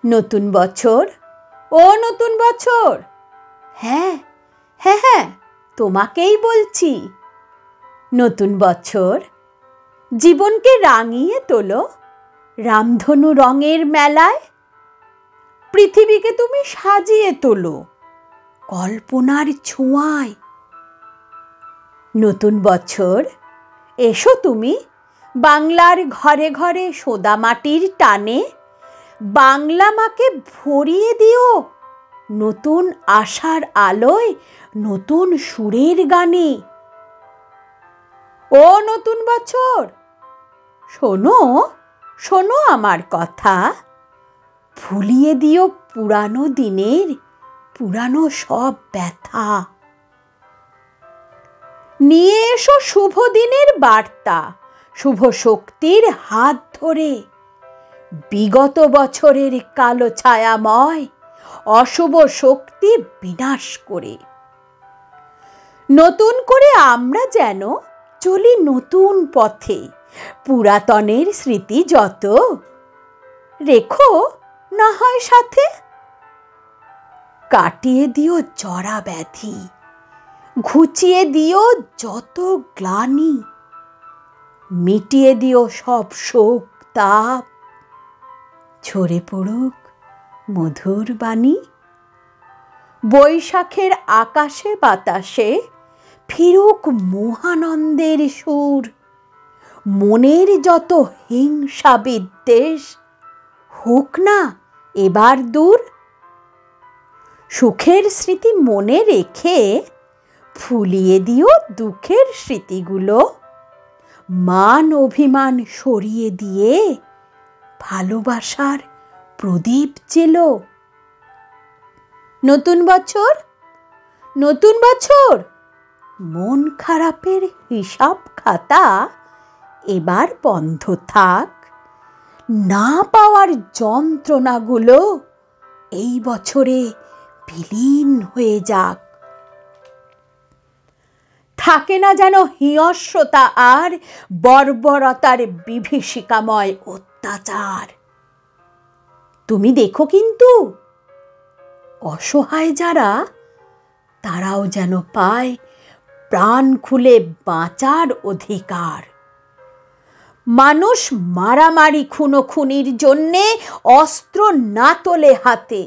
নতুন বছর, ও নতুন বছর, হ্যাঁ হ্যাঁ হ্যাঁ, তোমাকেই বলছি। নতুন বছর, জীবনকে রাঙিয়ে তোলো রামধনু রঙের মেলায়। পৃথিবীকে তুমি সাজিয়ে তোলো কল্পনার ছোঁয়ায়। নতুন বছর, এসো তুমি বাংলার ঘরে ঘরে সোদা মাটির টানে বাংলা মাকে ভরিয়ে দিও নতুন আশার আলোয়, নতুন সুরের গানে। ও নতুন বছর, শোনো শোনো আমার কথা, ভুলিয়ে দিও পুরানো দিনের পুরানো সব ব্যথা। নিয়ে এসো শুভ দিনের বার্তা, শুভ শক্তির হাত ধরে বিগত বছরের কালো ছায়াময় অশুভ শক্তি বিনাশ করে। নতুন করে আমরা যেন চলি নতুন পথে, পুরাতনের স্মৃতি যত রেখো না হয় সাথে। কাটিয়ে দিও জরা ব্যাধি, ঘুচিয়ে দিও যত গ্লানি, মিটিয়ে দিও সব শোক তাপ, ঝরে পড়ুক মধুর বাণী। বৈশাখের আকাশে বাতাসে ফিরুক মহানন্দের সুর, মনের যত হিংসা বিদ্বেষ হোক না এবার দূর। সুখের স্মৃতি মনে রেখে ভুলিয়ে দিও দুঃখের স্মৃতিগুলো, মান অভিমান সরিয়ে দিয়ে ভালোবাসার প্রদীপ জেলো। নতুন বছর, নতুন বছর, মন খারাপের হিসাব খাতা এবার বন্ধ থাক, না পাওয়ার যন্ত্রণাগুলো এই বছরে বিলীন হয়ে যাক। থাকে না যেন হিংস্রতা আর বর্বরতার বিভীষিকাময় অত্যাচার। তুমি দেখো কিন্তু অসহায় যারা, তারাও যেন পায় প্রাণ খুলে বাঁচার অধিকার। মানুষ মারামারি খুনোখুনির জন্যে অস্ত্র না তোলে হাতে,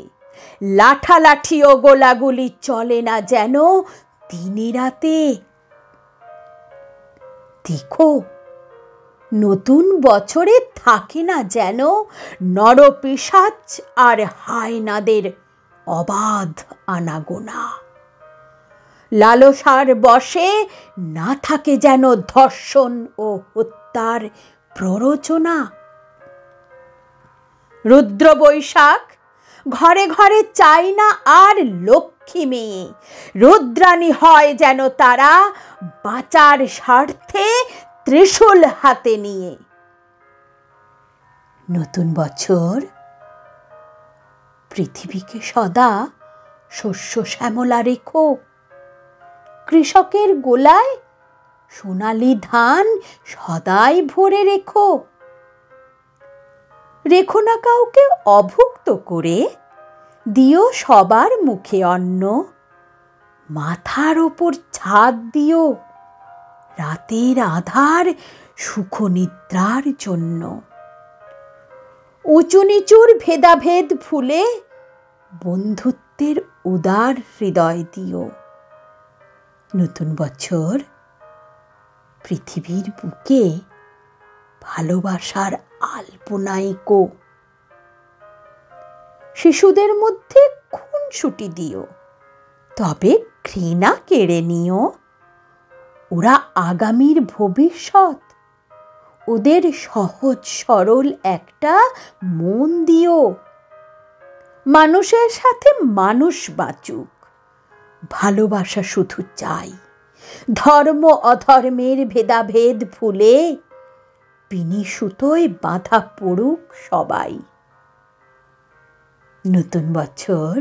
লাঠালাঠি ও গোলাগুলি চলে না যেন দিনে রাতে। দেখো নতুন বছরে থাকে না যেন নরপিশাচ আর হায়নাদের অবাধ আনাগোনা। লালসার বশে না থাকে যেন ধর্ষণ ও হত্যার প্ররোচনা। রুদ্র বৈশাখ ঘরে ঘরে চাই না আর লক্ষ্মী মেয়ে, রুদ্রাণী হয় যেন তারা বাঁচার স্বার্থে ত্রিশূল হাতে নিয়ে। নতুন বছর, পৃথিবীকে সদা শস্য শ্যামলা রেখো, কৃষকের গোলায় সোনালী ধান সদাই ভরে রেখো। রেখো না কাউকে অভুক্ত করে, দিও সবার মুখে অন্ন, মাথার ওপর ছাদ দিও রাতের আধার সুখ নিদ্রার জন্য। উঁচু নিচুর ভেদাভেদ ভুলে বন্ধুত্বের উদার হৃদয় দিও। নতুন বছর, পৃথিবীর বুকে ভালোবাসার আলপনাইকো। শিশুদের মধ্যে খুনসুটি দিও, তবে ঘৃণা কেড়ে নিও। ওরা আগামীর ভবিষ্যৎ, ওদের সহজ সরল একটা মন দিও। মানুষের সাথে মানুষ বাঁচুক, ভালোবাসা শুধু চাই। ধর্ম অধর্মের ভেদাভেদ ভুলে বিনি সুতোয় বাঁধা পড়ুক সবাই। নতুন বছর,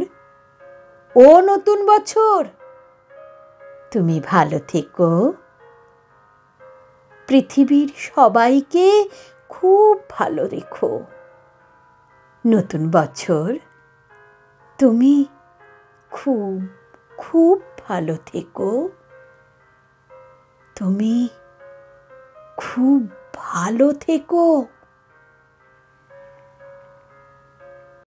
ও নতুন বছর, তুমি ভালো থেকো, পৃথিবীর সবাইকে খুব ভালো রেখো। নতুন বছর তুমি খুব খুব ভালো থেকো। তুমি খুব ভালো থেকো।